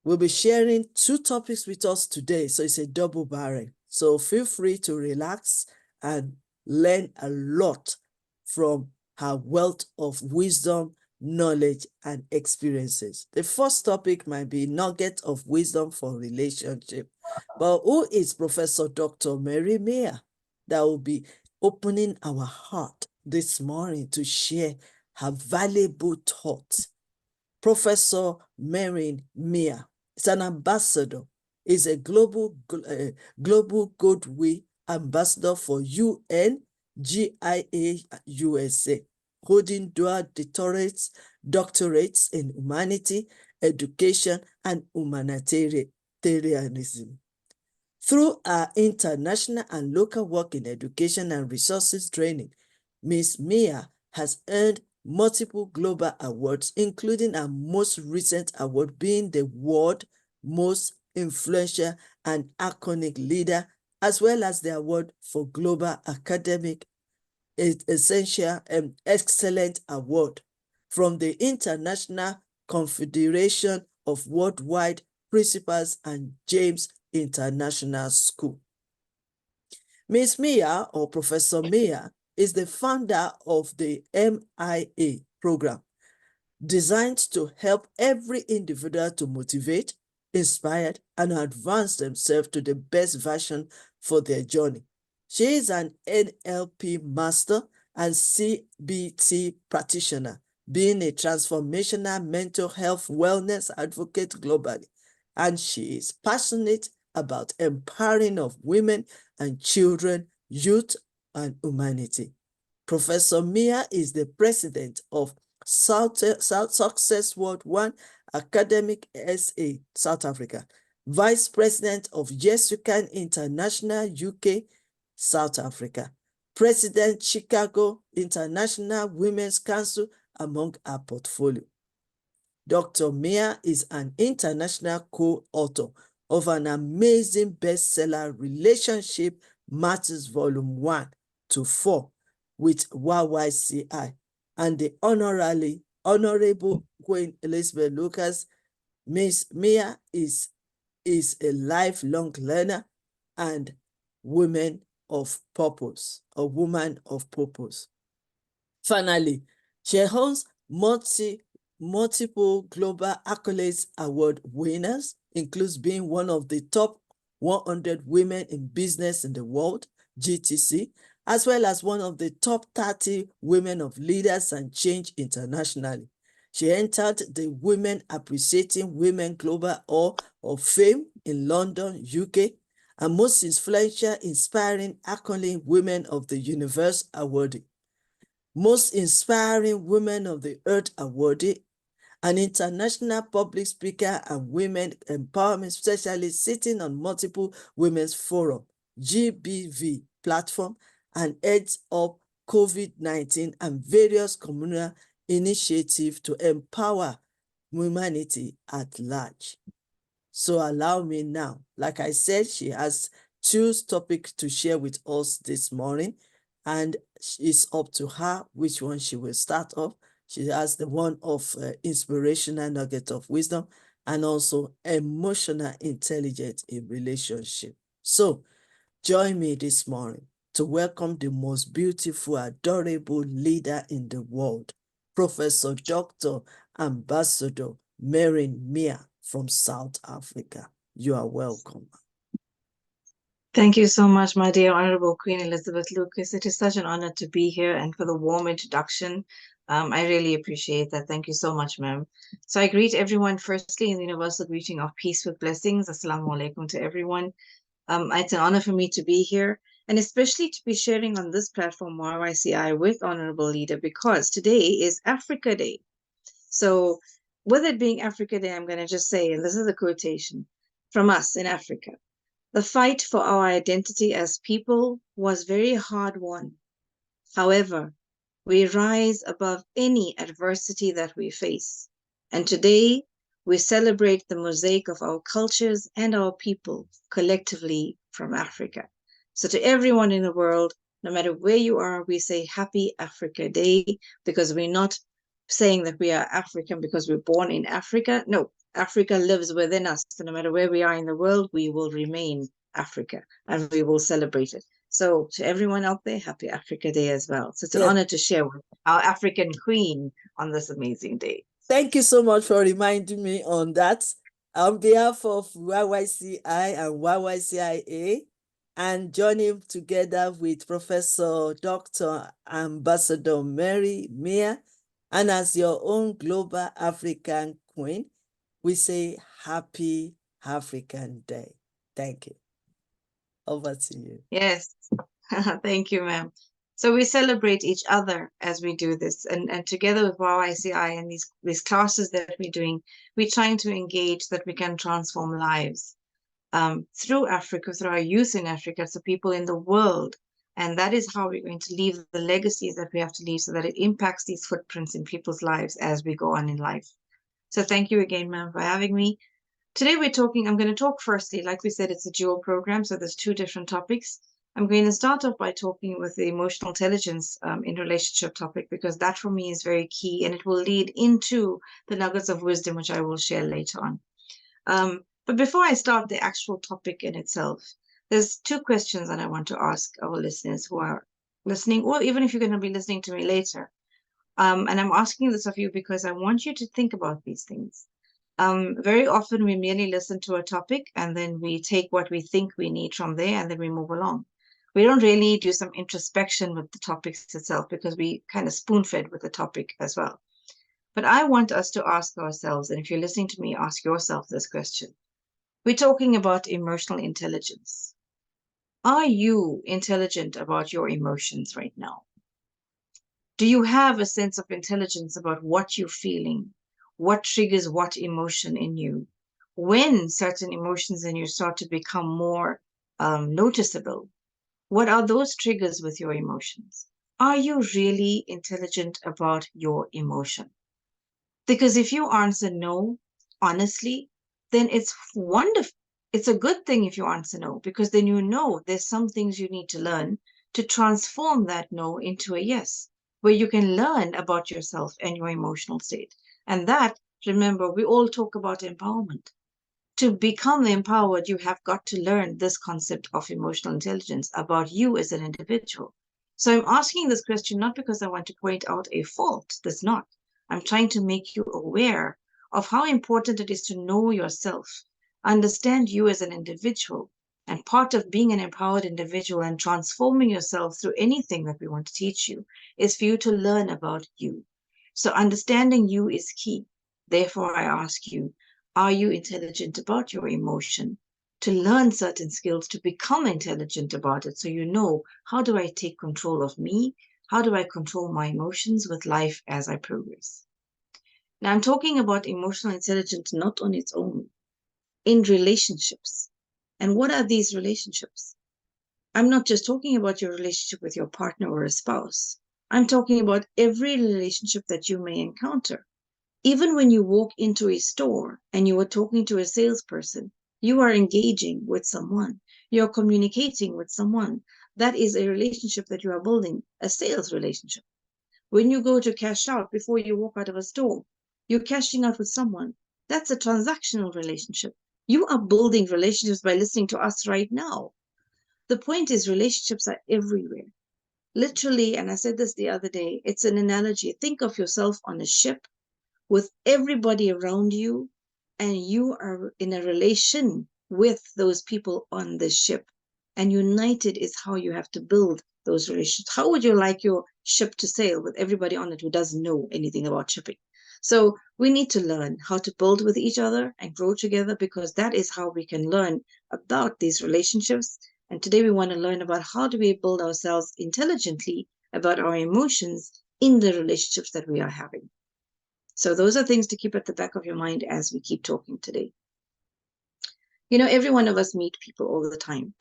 will be sharing 2 topics with us today, so it's a double barrel. So feel free to relax and learn a lot from her wealth of wisdom, knowledge, and experiences. The first topic might be nugget of wisdom for relationship. But who is Professor Dr. Mehreen that will be opening our heart this morning to share her valuable thoughts? Professor Mehreen is an ambassador, is a global goodwill ambassador for UNGIA USA, holding dual doctorates in humanity, education, and humanitarianism. Through her international and local work in education and resources training, Ms. Mia has earned multiple global awards, including her most recent award being the world's most influential and iconic leader, as well as the award for Global Academic Essential and Excellent Award from the International Confederation of Worldwide Principals and James International School. Ms. Mia, or Professor Mia, is the founder of the MIA program, designed to help every individual to motivate, inspire, and advance themselves to the best version for their journey. She is an NLP master and CBT practitioner, being a transformational mental health wellness advocate globally, and she is passionate about empowering of women and children, youth, and humanity. Professor Mia is the president of Success World 1 Academic SA, South Africa, vice president of Y.Y.C.I International UK, South Africa, president Chicago International Women's Council, among her portfolio. Dr. Mia is an international co-author of an amazing bestseller, Relationship Matters Volume 1 to 4 with YYCI, and the Honorable Queen Elizabeth Lucas. Ms. Mia is a lifelong learner and woman of purpose. Finally, she holds multiple global accolades award winners, includes being one of the top 100 women in business in the world, GTC, as well as one of the top 30 women of leaders and change internationally. She entered the Women Appreciating Women Global Hall of Fame in London, UK, and most influential, inspiring, iconic women of the universe awardee, most inspiring women of the earth awardee, an international public speaker and women empowerment specialist sitting on multiple women's forum, GBV platform, and heads up COVID-19 and various communal initiatives to empower humanity at large. So allow me now, like I said, she has 2 topics to share with us this morning, and it's up to her which one she will start off. She has the one of inspirational nugget of wisdom and also emotional intelligence in relationship. So join me this morning to welcome the most beautiful, adorable leader in the world, Professor Dr. Ambassador Mehreen from South Africa. You are welcome. Thank you so much, my dear Honorable Queen Elizabeth Lucas. It is such an honor to be here, and for the warm introduction. I really appreciate that. Thank you so much, ma'am. So I greet everyone firstly in the universal greeting of peace with blessings. Assalamu alaikum to everyone. It's an honor for me to be here, and especially to be sharing on this platform, YYCI, with Honorable Leader, because today is Africa Day. So with it being Africa Day, I'm going to just say, and this is a quotation from us in Africa: the fight for our identity as people was very hard won. However, we rise above any adversity that we face. And today, we celebrate the mosaic of our cultures and our people collectively from Africa. So to everyone in the world, no matter where you are, we say Happy Africa Day, because we're not saying that we are African because we're born in Africa. No, Africa lives within us. So no matter where we are in the world, we will remain Africa and we will celebrate it. So to everyone out there, happy Africa Day as well. So it's an Yes. honor to share with our African queen on this amazing day. Thank you so much for reminding me on that. On behalf of YYCI and YYCIA, and joining together with Professor Dr. Ambassador Mary Mia, and as your own global African queen, we say Happy African Day. Thank you. Over to you. Yes. Thank you, ma'am. So we celebrate each other as we do this, and together with YYCI and these classes that we're doing, we're trying to engage that we can transform lives through Africa, through our youth in Africa, so people in the world. And that is how we're going to leave the legacies that we have to leave so that it impacts these footprints in people's lives as we go on in life. So thank you again, ma'am, for having me. Today I'm going to talk firstly, like we said, it's a dual program, so there's two different topics. I'm going to start off by talking with the emotional intelligence in relationship topic, because that for me is very key and it will lead into the nuggets of wisdom, which I will share later on. But before I start the actual topic in itself, there's two questions that I want to ask our listeners who are listening, or even if you're going to be listening to me later. And I'm asking this of you because I want you to think about these things. Very often we merely listen to a topic and then we take what we think we need from there and then we move along. We don't really do some introspection with the topics itself because we kind of spoon-fed with the topic as well. But I want us to ask ourselves, and if you're listening to me, ask yourself this question. We're talking about emotional intelligence. Are you intelligent about your emotions right now? Do you have a sense of intelligence about what you're feeling? What triggers what emotion in you? When certain emotions in you start to become more noticeable, what are those triggers with your emotions? Are you really intelligent about your emotion? Because if you answer no, honestly, then it's wonderful. It's a good thing if you answer no, because then you know there's some things you need to learn to transform that no into a yes, where you can learn about yourself and your emotional state. And that, remember, we all talk about empowerment. To become empowered, you have got to learn this concept of emotional intelligence about you as an individual. So I'm asking this question not because I want to point out a fault, that's not. I'm trying to make you aware of how important it is to know yourself, understand you as an individual. And part of being an empowered individual and transforming yourself through anything that we want to teach you is for you to learn about you. So understanding you is key. Therefore, I ask you, are you intelligent about your emotion? To learn certain skills, to become intelligent about it, so you know, how do I take control of me? How do I control my emotions with life as I progress? Now, I'm talking about emotional intelligence not on its own, in relationships. And what are these relationships? I'm not just talking about your relationship with your partner or a spouse. I'm talking about every relationship that you may encounter. Even when you walk into a store and you are talking to a salesperson, you are engaging with someone, you're communicating with someone. That is a relationship that you are building, a sales relationship. When you go to cash out before you walk out of a store, you're cashing out with someone. That's a transactional relationship. You are building relationships by listening to us right now. The point is, relationships are everywhere. Literally, and I said this the other day, it's an analogy. Think of yourself on a ship with everybody around you, and you are in a relation with those people on the ship. And united is how you have to build those relations. How would you like your ship to sail with everybody on it who doesn't know anything about shipping? So we need to learn how to build with each other and grow together, because that is how we can learn about these relationships. And today we want to learn about how do we build ourselves intelligently about our emotions in the relationships that we are having. So those are things to keep at the back of your mind as we keep talking today. You know, every one of us meet people all the time.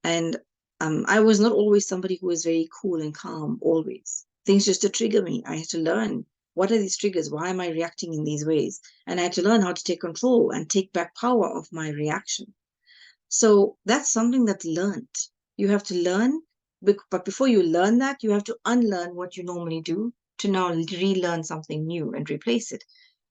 And I was not always somebody who was very cool and calm always. Things used to trigger me. I had to learn, what are these triggers? Why am I reacting in these ways? And I had to learn how to take control and take back power of my reaction. So that's something that's learned. You have to learn, but before you learn that, you have to unlearn what you normally do to now relearn something new and replace it.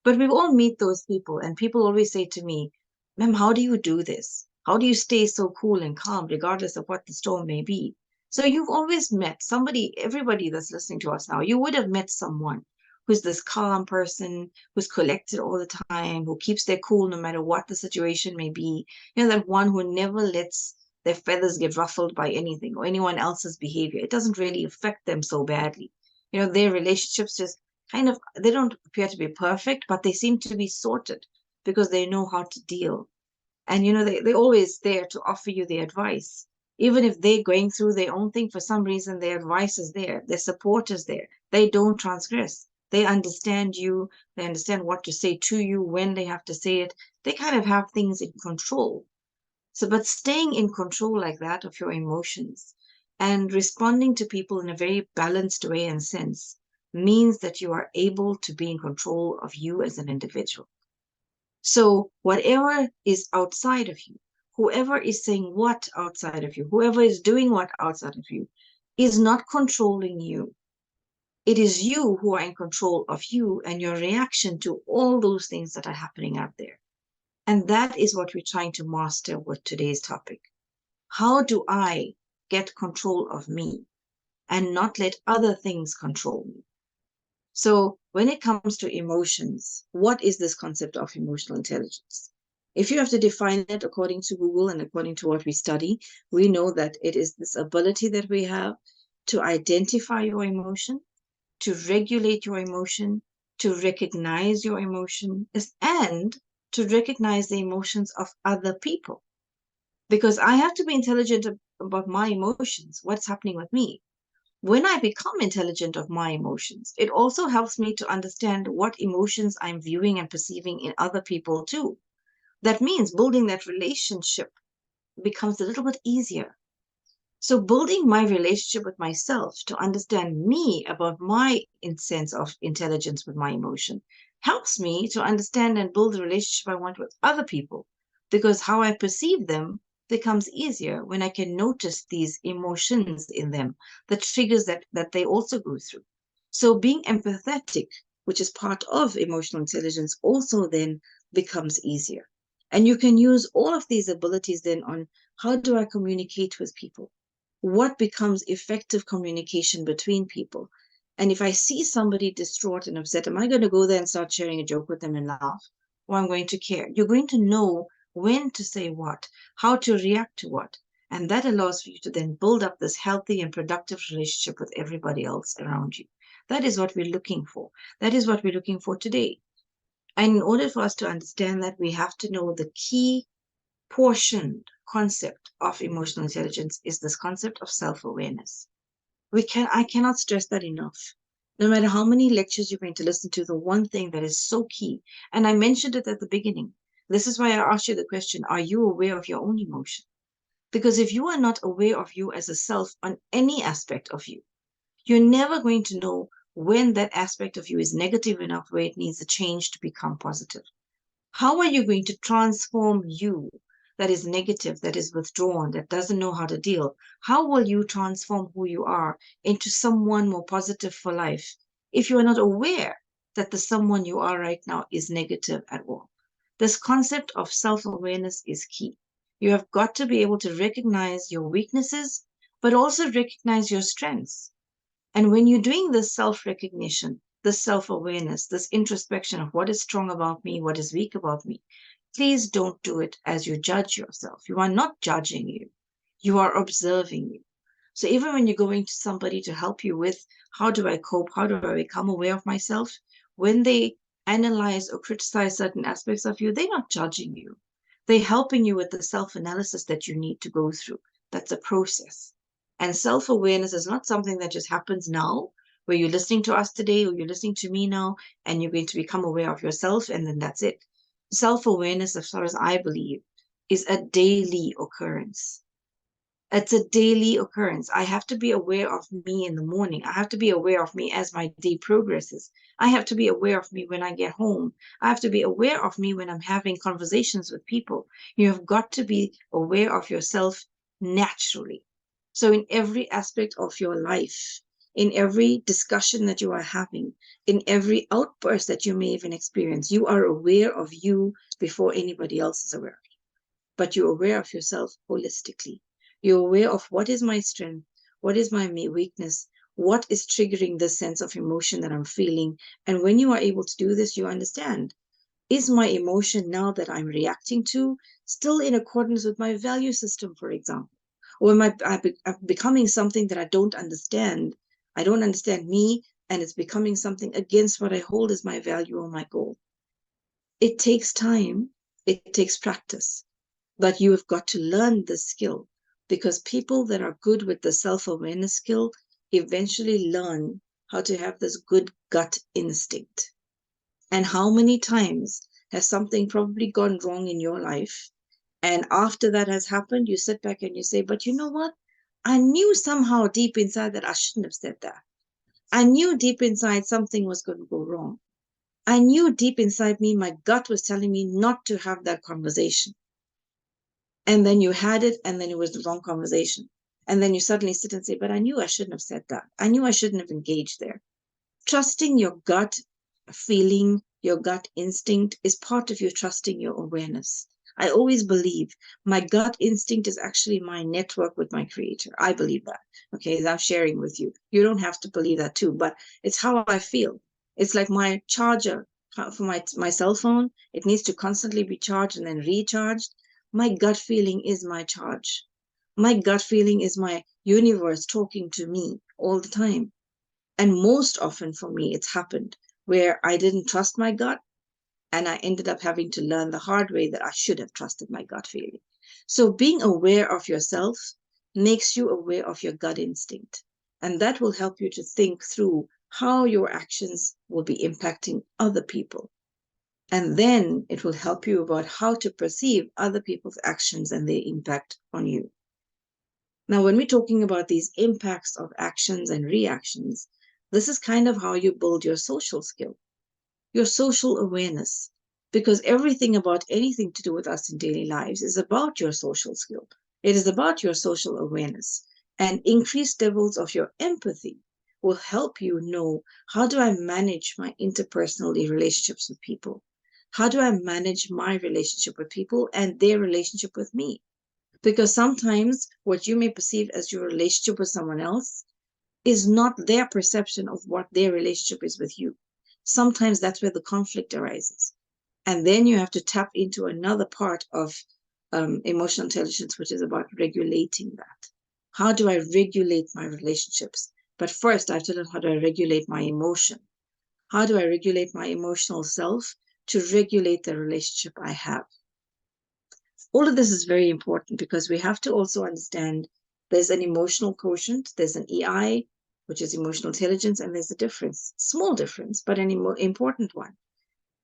But we all meet those people, and people always say to me, Ma'am, how do you do this? How do you stay so cool and calm regardless of what the storm may be? So you've always met somebody, everybody that's listening to us now, you would have met someone who's this calm person, who's collected all the time, who keeps their cool no matter what the situation may be. You know, that one who never lets their feathers get ruffled by anything or anyone else's behavior. It doesn't really affect them so badly. You know, their relationships just kind of, they don't appear to be perfect, but they seem to be sorted because they know how to deal. And, you know, they're always there to offer you the advice. Even if they're going through their own thing, for some reason, their advice is there, their support is there. They don't transgress. They understand you. They understand what to say to you, when they have to say it. They kind of have things in control. So, but staying in control like that of your emotions and responding to people in a very balanced way and sense means that you are able to be in control of you as an individual. So, whatever is outside of you, whoever is saying what outside of you, whoever is doing what outside of you, is not controlling you. It is you who are in control of you and your reaction to all those things that are happening out there. And that is what we're trying to master with today's topic. How do I get control of me and not let other things control me? So, when it comes to emotions, what is this concept of emotional intelligence? If you have to define it according to Google and according to what we study, we know that it is this ability that we have to identify your emotion, to regulate your emotion, to recognize your emotion, and to recognize the emotions of other people. Because I have to be intelligent about my emotions, what's happening with me. When I become intelligent of my emotions, it also helps me to understand what emotions I'm viewing and perceiving in other people too. That means building that relationship becomes a little bit easier. So, building my relationship with myself to understand me about my sense of intelligence with my emotion helps me to understand and build the relationship I want with other people because how I perceive them becomes easier when I can notice these emotions in them, the triggers that they also go through. So, being empathetic, which is part of emotional intelligence, also then becomes easier. And you can use all of these abilities then on how do I communicate with people? What becomes effective communication between people. And if I see somebody distraught and upset, am I going to go there and start sharing a joke with them and laugh? Or I'm going to care? You're going to know when to say what, how to react to what. And that allows for you to then build up this healthy and productive relationship with everybody else around you. That is what we're looking for. That is what we're looking for today. And in order for us to understand that, we have to know the key portioned concept of emotional intelligence is this concept of self-awareness. I cannot stress that enough. No matter how many lectures you're going to listen to, the one thing that is so key, and I mentioned it at the beginning, this is why I asked you the question, are you aware of your own emotion? Because if you are not aware of you as a self on any aspect of you, you're never going to know when that aspect of you is negative enough where it needs a change to become positive. How are you going to transform you that is negative, that is withdrawn, that doesn't know how to deal? How will you transform who you are into someone more positive for life if you are not aware that the someone you are right now is negative at all? This concept of self awareness is key. You have got to be able to recognize your weaknesses, but also recognize your strengths. And when you're doing this self recognition, this self awareness, this introspection of what is strong about me, what is weak about me, please don't do it as you judge yourself. You are not judging you, you are observing you. So even when you're going to somebody to help you with how do I cope, how do I become aware of myself, when they analyze or criticize certain aspects of you, they're not judging you. They're helping you with the self analysis that you need to go through. That's a process. And self awareness is not something that just happens now, where you're listening to us today or you're listening to me now, and you're going to become aware of yourself, and then that's it. Self awareness, as far as I believe, is a daily occurrence. It's a daily occurrence. I have to be aware of me in the morning. I have to be aware of me as my day progresses. I have to be aware of me when I get home. I have to be aware of me when I'm having conversations with people. You have got to be aware of yourself naturally. So, in every aspect of your life, in every discussion that you are having, in every outburst that you may even experience. You are aware of you before anybody else is aware, but you're aware of yourself holistically. You're aware of what is my strength, what is my weakness, what is triggering this sense of emotion that I'm feeling. And when you are able to do this, you understand, is my emotion now that I'm reacting to still in accordance with my value system, for example? Or am I becoming something that I don't understand? I don't understand me, and it's becoming something against what I hold as my value or my goal. It takes time, it takes practice, but you have got to learn this skill, because people that are good with the self-awareness skill eventually learn how to have this good gut instinct. And how many times has something probably gone wrong in your life? And after that has happened, you sit back and you say, but you know what? I knew somehow deep inside that I shouldn't have said that. I knew deep inside something was going to go wrong. I knew deep inside me, my gut was telling me not to have that conversation. And then you had it, and then it was the wrong conversation. And then you suddenly sit and say, but I knew I shouldn't have said that. I knew I shouldn't have engaged there. Trusting your gut feeling, your gut instinct is part of you trusting your awareness. I always believe my gut instinct is actually my network with my creator. I believe that. Okay, I'm sharing with you. You don't have to believe that too, but it's how I feel. It's like my charger for my cell phone. It needs to constantly be charged and then recharged. My gut feeling is my charge. My gut feeling is my universe talking to me all the time. And most often for me, it's happened where I didn't trust my gut, and I ended up having to learn the hard way that I should have trusted my gut feeling. So being aware of yourself makes you aware of your gut instinct. And that will help you to think through how your actions will be impacting other people. And then it will help you about how to perceive other people's actions and their impact on you. Now, when we're talking about these impacts of actions and reactions, this is kind of how you build your social skill, your social awareness, because everything about anything to do with us in daily lives is about your social skill. It is about your social awareness, and increased levels of your empathy will help you know, how do I manage my interpersonal relationships with people? How do I manage my relationship with people and their relationship with me? Because sometimes what you may perceive as your relationship with someone else is not their perception of what their relationship is with you. Sometimes that's where the conflict arises. And then you have to tap into another part of emotional intelligence, which is about regulating that. How do I regulate my relationships? But first, I have to learn, how do I regulate my emotion? How do I regulate my emotional self to regulate the relationship I have? All of this is very important, because we have to also understand there's an emotional quotient, there's an EI, which is emotional intelligence, and there's a difference, small difference, but an important one.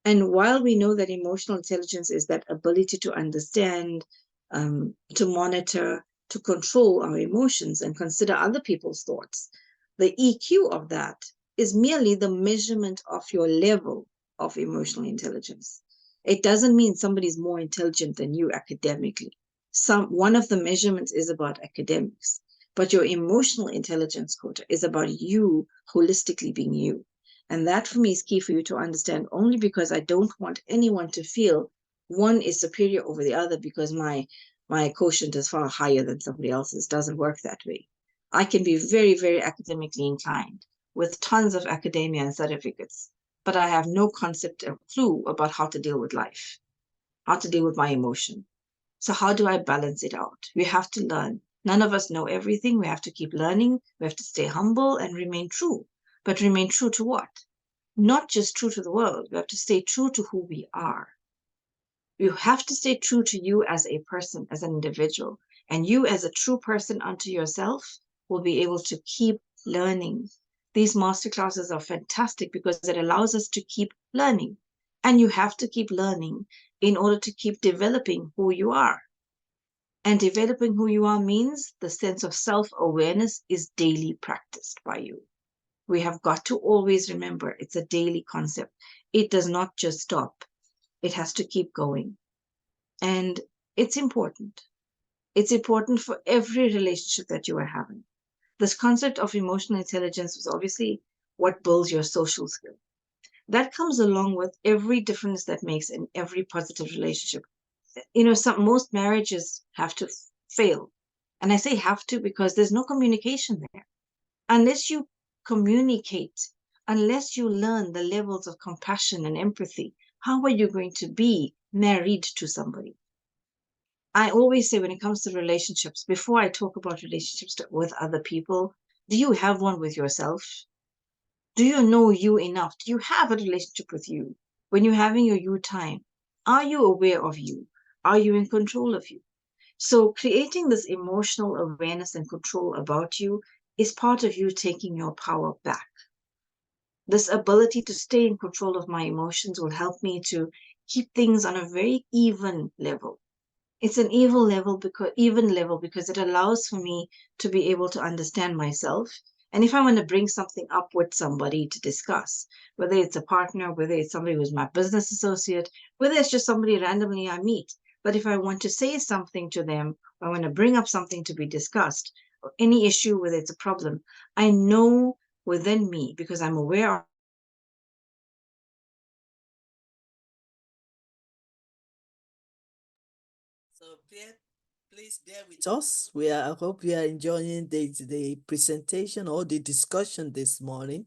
And while we know that emotional intelligence is that ability to understand, to monitor, to control our emotions and consider other people's thoughts, the EQ of that is merely the measurement of your level of emotional intelligence. It doesn't mean somebody's more intelligent than you academically. One of the measurements is about academics, but your emotional intelligence quota is about you holistically being you. And that for me is key for you to understand, only because I don't want anyone to feel one is superior over the other because my quotient is far higher than somebody else's. It doesn't work that way. I can be very, very academically inclined with tons of academia and certificates, but I have no concept or clue about how to deal with life, how to deal with my emotion. So how do I balance it out? We have to learn. None of us know everything. We have to keep learning. We have to stay humble and remain true. But remain true to what? Not just true to the world. We have to stay true to who we are. You have to stay true to you as a person, as an individual. And you, as a true person unto yourself, will be able to keep learning. These masterclasses are fantastic because it allows us to keep learning. And you have to keep learning in order to keep developing who you are. And developing who you are means the sense of self-awareness is daily practiced by you. We have got to always remember it's a daily concept. It does not just stop. It has to keep going. And it's important. It's important for every relationship that you are having. This concept of emotional intelligence is obviously what builds your social skill. That comes along with every difference that makes in every positive relationship. Most marriages have to fail. And I say have to because there's no communication there. Unless you communicate, unless you learn the levels of compassion and empathy, how are you going to be married to somebody? I always say when it comes to relationships, before I talk about relationships with other people, do you have one with yourself? Do you know you enough? Do you have a relationship with you? When you're having your you time, are you aware of you? Are you in control of you? So, creating this emotional awareness and control about you is part of you taking your power back. This ability to stay in control of my emotions will help me to keep things on a very even level. It's an even level because it allows for me to be able to understand myself. And if I want to bring something up with somebody to discuss, whether it's a partner, whether it's somebody who's my business associate, whether it's just somebody randomly I meet, but if I want to say something to them, or I want to bring up something to be discussed, or any issue, whether it's a problem, I know within me because I'm aware. So please bear with us. I hope you are enjoying the presentation or the discussion this morning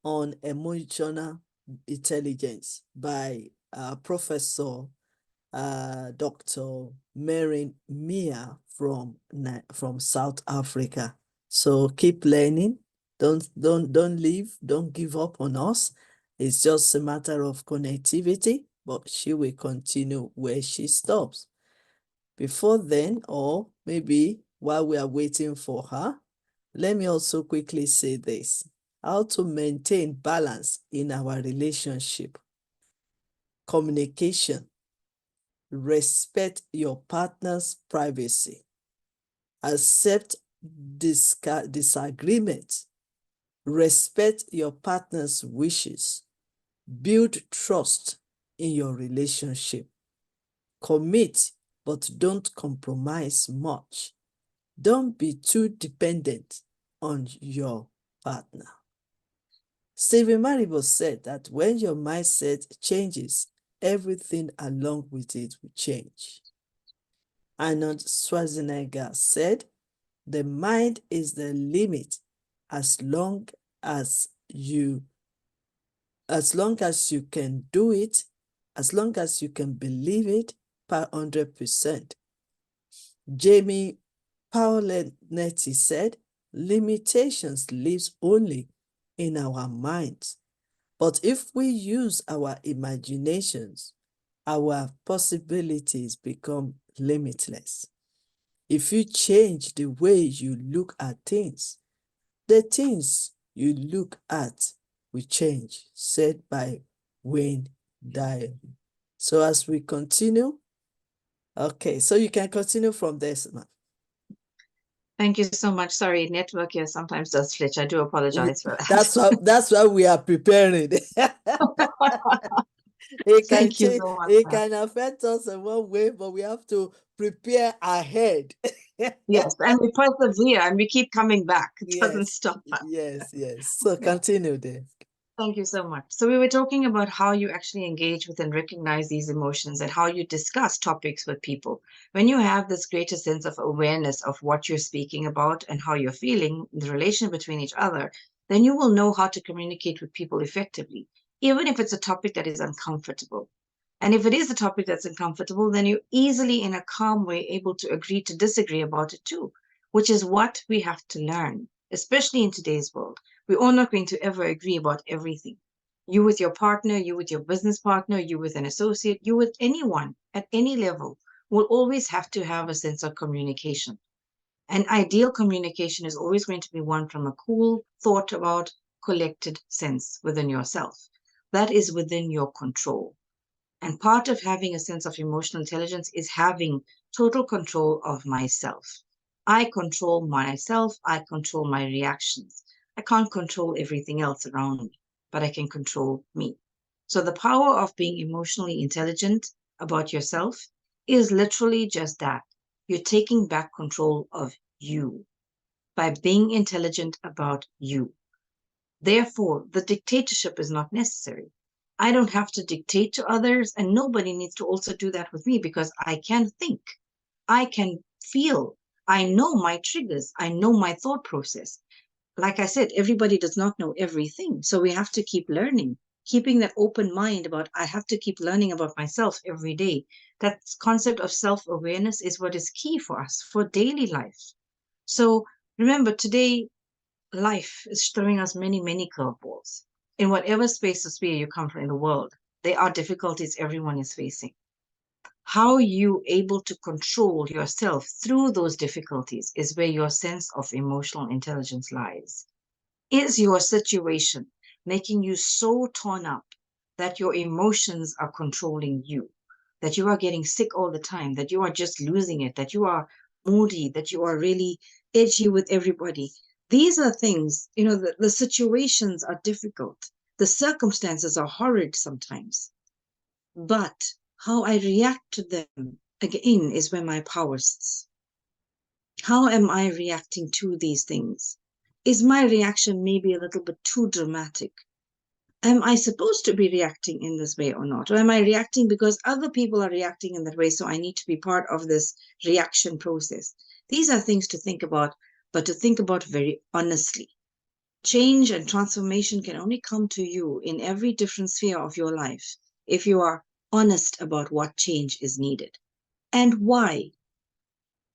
on emotional intelligence by Professor Dr. Mehreen from South Africa. So keep learning. Don't leave. Don't give up on us. It's just a matter of connectivity, but she will continue where she stops. Before then, or maybe while we are waiting for her, let me also quickly say this: how to maintain balance in our relationship. Communication. Respect your partner's privacy. Accept disagreement. Respect your partner's wishes. Build trust in your relationship. Commit, but don't compromise much. Don't be too dependent on your partner. Stephen Maribel said that when your mindset changes, everything along with it will change. Arnold Schwarzenegger said, the mind is the limit as long as you can do it, as long as you can believe it per 100%. Jamie Paoletti said, limitations live only in our minds. But if we use our imaginations, our possibilities become limitless. If you change the way you look at things, the things you look at will change, said by Wayne Dyer. So as we continue, okay, so you can continue from this, man. Thank you so much. Sorry, network here sometimes does glitch. I do apologize for that. That's why we are preparing. Thank you so much, It ma'am. can affect us in one way, but we have to prepare ahead. Yes, and we persevere and we keep coming back. It doesn't Yes, stop us. yes. So Yeah. continue there. Thank you so much. So we were talking about how you actually engage with and recognize these emotions and how you discuss topics with people. When you have this greater sense of awareness of what you're speaking about and how you're feeling, the relation between each other, then you will know how to communicate with people effectively, even if it's a topic that is uncomfortable. And if it is a topic that's uncomfortable, then you're easily, in a calm way, able to agree to disagree about it too, which is what we have to learn, especially in today's world. We're all not going to ever agree about everything. You with your partner, you with your business partner, you with an associate, you with anyone at any level will always have to have a sense of communication. And ideal communication is always going to be one from a cool, thought about, collected sense within yourself. That is within your control. And part of having a sense of emotional intelligence is having total control of myself. I control myself, I control my reactions. I can't control everything else around me, but I can control me. So the power of being emotionally intelligent about yourself is literally just that. You're taking back control of you. by being intelligent about you. Therefore, the dictatorship is not necessary. I don't have to dictate to others, and nobody needs to also do that with me because I can think, I can feel, I know my triggers, I know my thought process. Like I said, everybody does not know everything. So we have to keep learning, keeping that open mind about I have to keep learning about myself every day. That concept of self-awareness is what is key for us for daily life. So remember, today, life is throwing us many, many curveballs. In whatever space or sphere you come from in the world, there are difficulties everyone is facing. How you able to control yourself through those difficulties is where your sense of emotional intelligence lies. Is your situation making you so torn up that your emotions are controlling you, that you are getting sick all the time, that you are just losing it, that you are moody, that you are really edgy with everybody? These are things, the situations are difficult. The circumstances are horrid sometimes. But how I react to them, again, is where my power sits. How am I reacting to these things? Is my reaction maybe a little bit too dramatic? Am I supposed to be reacting in this way or not? Or am I reacting because other people are reacting in that way, so I need to be part of this reaction process? These are things to think about, but to think about very honestly. Change and transformation can only come to you in every different sphere of your life if you are honest about what change is needed and why.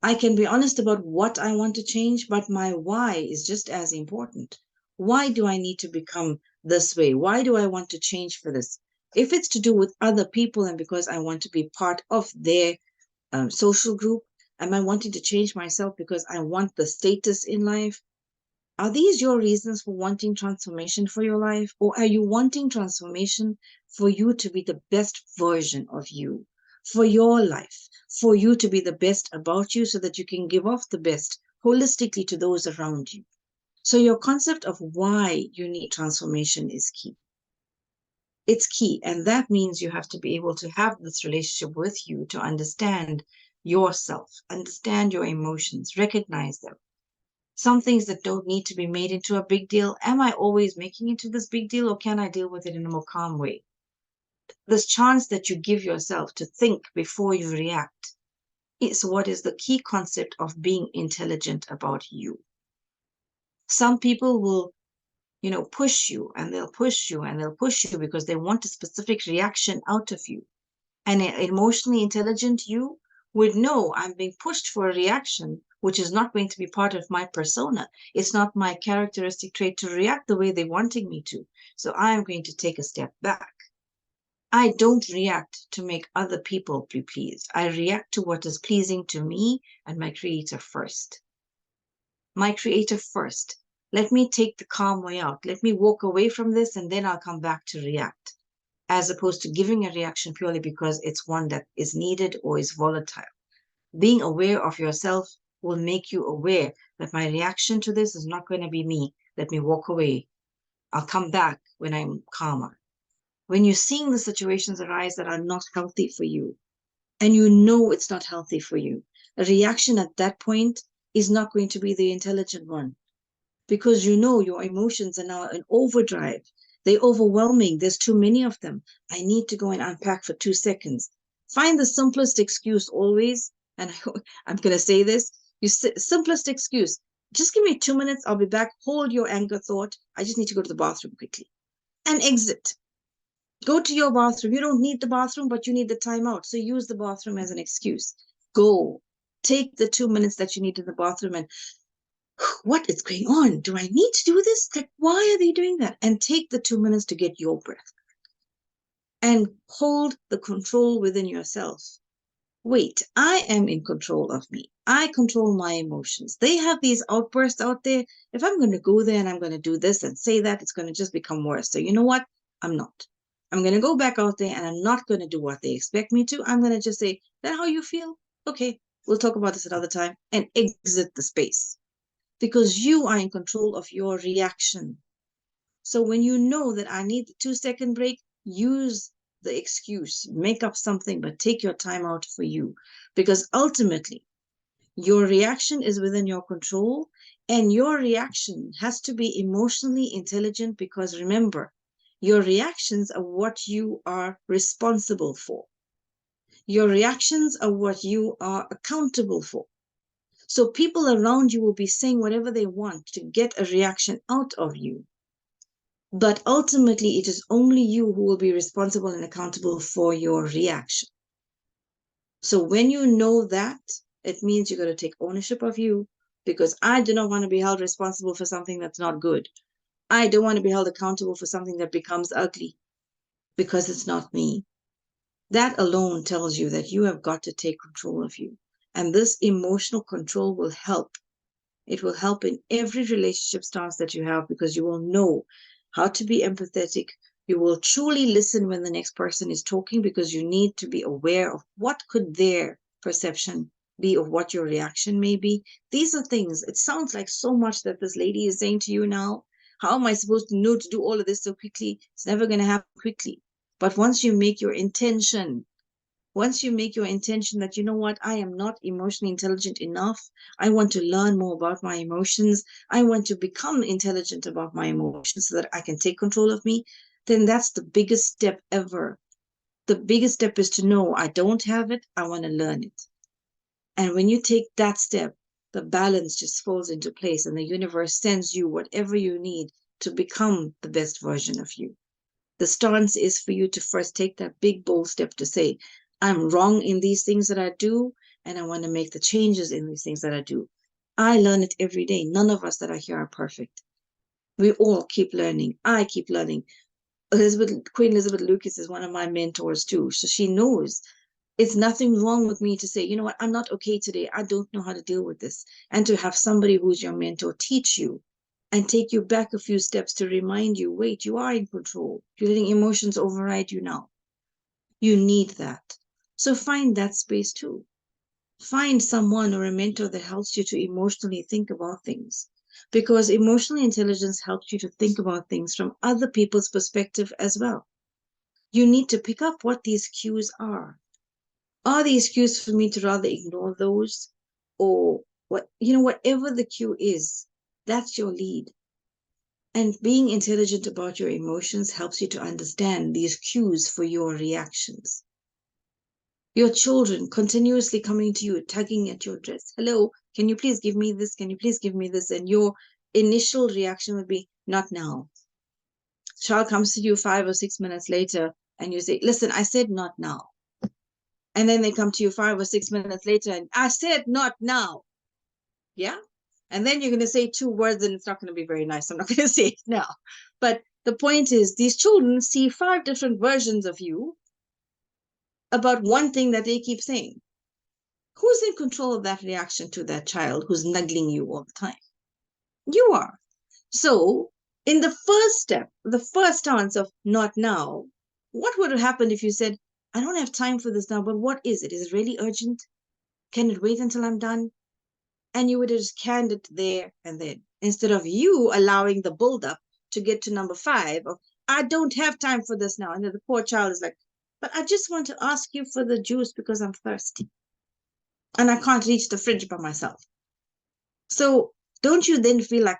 I can be honest about what I want to change, but my why is just as important. Why do I need to become this way? Why do I want to change for this? If it's to do with other people and because I want to be part of their social group, am I wanting to change myself because I want the status in life? Are these your reasons for wanting transformation for your life? Or are you wanting transformation for you to be the best version of you, for your life, for you to be the best about you so that you can give off the best holistically to those around you? So your concept of why you need transformation is key. It's key. And that means you have to be able to have this relationship with you to understand yourself, understand your emotions, recognize them. Some things that don't need to be made into a big deal. Am I always making it to this big deal, or can I deal with it in a more calm way? This chance that you give yourself to think before you react is what is the key concept of being intelligent about you. Some people will, push you and they'll push you and they'll push you because they want a specific reaction out of you. And an emotionally intelligent you would know I'm being pushed for a reaction, which is not going to be part of my persona. It's not my characteristic trait to react the way they're wanting me to. So I am going to take a step back. I don't react to make other people be pleased. I react to what is pleasing to me and my creator first. My creator first. Let me take the calm way out. Let me walk away from this and then I'll come back to react, as opposed to giving a reaction purely because it's one that is needed or is volatile. Being aware of yourself will make you aware that my reaction to this is not going to be me. Let me walk away. I'll come back when I'm calmer. When you're seeing the situations arise that are not healthy for you, and you know it's not healthy for you, a reaction at that point is not going to be the intelligent one, because you know your emotions are now in overdrive. They're overwhelming. There's too many of them. I need to go and unpack for 2 seconds. Find the simplest excuse always. And I'm going to say this, simplest excuse. Just give me 2 minutes. I'll be back. Hold your anger thought. I just need to go to the bathroom quickly and exit. Go to your bathroom. You don't need the bathroom, but you need the timeout. So use the bathroom as an excuse. Go. Take the 2 minutes that you need in the bathroom and what is going on? Do I need to do this? Like, why are they doing that? And take the 2 minutes to get your breath and hold the control within yourself. Wait, I am in control of me. I control my emotions. They have these outbursts out there. If I'm going to go there and I'm going to do this and say that, it's going to just become worse. So you know what? I'm not. I'm going to go back out there and I'm not going to do what they expect me to. I'm going to just say, that how you feel? Okay, we'll talk about this another time and exit the space, because you are in control of your reaction. So when you know that I need the 2 second break, use the excuse, make up something, but take your time out for you. Because ultimately, Your reaction is within your control, and your reaction has to be emotionally intelligent because remember, your reactions are what you are responsible for. Your reactions are what you are accountable for. So people around you will be saying whatever they want to get a reaction out of you. But ultimately, it is only you who will be responsible and accountable for your reaction. So when you know that, it means you got to take ownership of you because I do not want to be held responsible for something that's not good. I don't want to be held accountable for something that becomes ugly because it's not me. That alone tells you that you have got to take control of you. And this emotional control will help. It will help in every relationship stance that you have because you will know how to be empathetic. You will truly listen when the next person is talking because you need to be aware of what could their perception be of what your reaction may be. These are things, it sounds like so much that this lady is saying to you now. How am I supposed to know to do all of this so quickly? It's never going to happen quickly. But once you make your intention that, you know what, I am not emotionally intelligent enough. I want to learn more about my emotions. I want to become intelligent about my emotions so that I can take control of me. Then that's the biggest step ever. The biggest step is to know I don't have it. I want to learn it. And when you take that step, the balance just falls into place and the universe sends you whatever you need to become the best version of you. The stance is for you to first take that big, bold step to say, I'm wrong in these things that I do, and I want to make the changes in these things that I do. I learn it every day. None of us that are here are perfect. We all keep learning. I keep learning. Queen Elizabeth Lucas is one of my mentors too. So she knows it's nothing wrong with me to say, you know what, I'm not okay today. I don't know how to deal with this. And to have somebody who's your mentor teach you and take you back a few steps to remind you, wait, you are in control. You're letting emotions override you now. You need that. So find that space too. Find someone or a mentor that helps you to emotionally think about things. Because emotional intelligence helps you to think about things from other people's perspective as well. You need to pick up what these cues are. Are these cues for me to rather ignore those? Or whatever the cue is, that's your lead. And being intelligent about your emotions helps you to understand these cues for your reactions. Your children continuously coming to you, tugging at your dress. Hello, can you please give me this? Can you please give me this? And your initial reaction would be, not now. Child comes to you 5 or 6 minutes later and you say, listen, I said not now. And then they come to you 5 or 6 minutes later and I said not now. Yeah. And then you're going to say two words and it's not going to be very nice. I'm not going to say it now. But the point is, these children see 5 different versions of you about one thing that they keep saying. Who's in control of that reaction to that child who's nuggling you all the time? You are. So, in the first step, the first stance of not now, what would have happened if you said, I don't have time for this now, but what is it? Is it really urgent? Can it wait until I'm done? And you would have just canned it there and then, instead of you allowing the build-up to get to number 5 of, I don't have time for this now. And then the poor child is like, but I just want to ask you for the juice because I'm thirsty and I can't reach the fridge by myself. So don't you then feel like,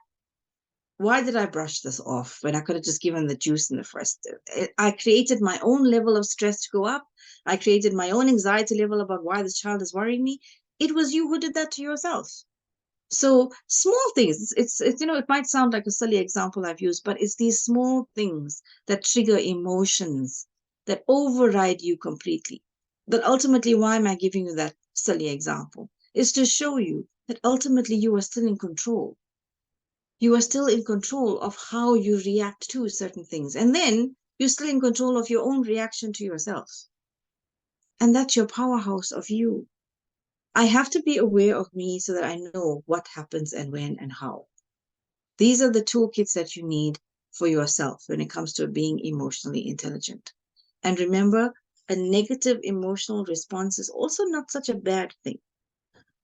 why did I brush this off when I could have just given the juice in the first? I created my own level of stress to go up. I created my own anxiety level about why this child is worrying me. It was you who did that to yourself. So small things, it might sound like a silly example I've used, but it's these small things that trigger emotions that override you completely. But ultimately, why am I giving you that silly example? Is to show you that ultimately you are still in control. You are still in control of how you react to certain things. And then you're still in control of your own reaction to yourself. And that's your powerhouse of you. I have to be aware of me so that I know what happens and when and how. These are the toolkits that you need for yourself when it comes to being emotionally intelligent. And remember, a negative emotional response is also not such a bad thing.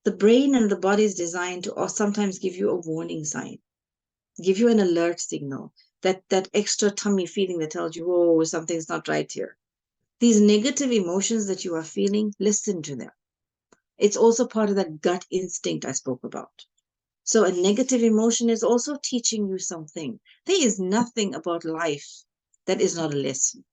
The brain and the body is designed to sometimes give you a warning sign, give you an alert signal, that extra tummy feeling that tells you, oh, something's not right here. These negative emotions that you are feeling, listen to them. It's also part of that gut instinct I spoke about. So a negative emotion is also teaching you something. There is nothing about life that is not a lesson.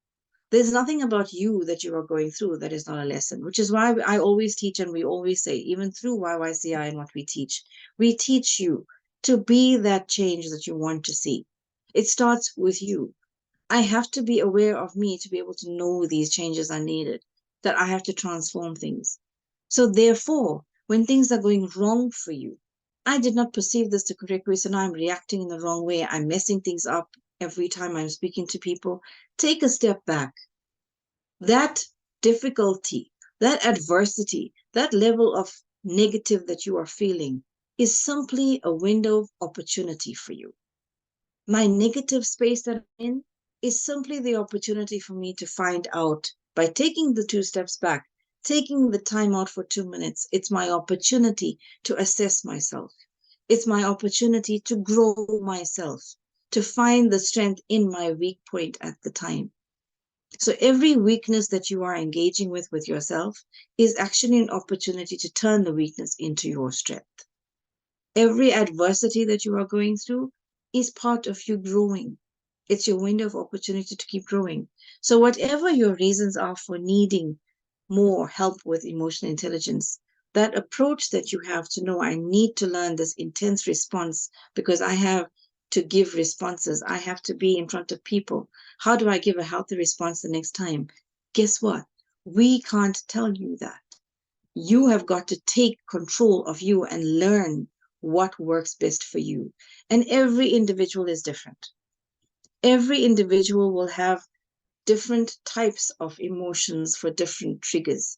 There's nothing about you that you are going through that is not a lesson, which is why I always teach and we always say, even through YYCI and what we teach you to be that change that you want to see. It starts with you. I have to be aware of me to be able to know these changes are needed, that I have to transform things. So therefore, when things are going wrong for you, I did not perceive this the correct way, so now I'm reacting in the wrong way. I'm messing things up every time I'm speaking to people. Take a step back. That difficulty, that adversity, that level of negative that you are feeling is simply a window of opportunity for you. My negative space that I'm in is simply the opportunity for me to find out by taking the 2 steps back, taking the time out for 2 minutes. It's my opportunity to assess myself. It's my opportunity to grow myself, to find the strength in my weak point at the time. So every weakness that you are engaging with yourself is actually an opportunity to turn the weakness into your strength. Every adversity that you are going through is part of you growing. It's your window of opportunity to keep growing. So, whatever your reasons are for needing more help with emotional intelligence, that approach that you have to know, I need to learn this intense response because I have to give responses. I have to be in front of people. How do I give a healthy response the next time? Guess what? We can't tell you that. You have got to take control of you and learn what works best for you. And every individual is different. Every individual will have different types of emotions for different triggers.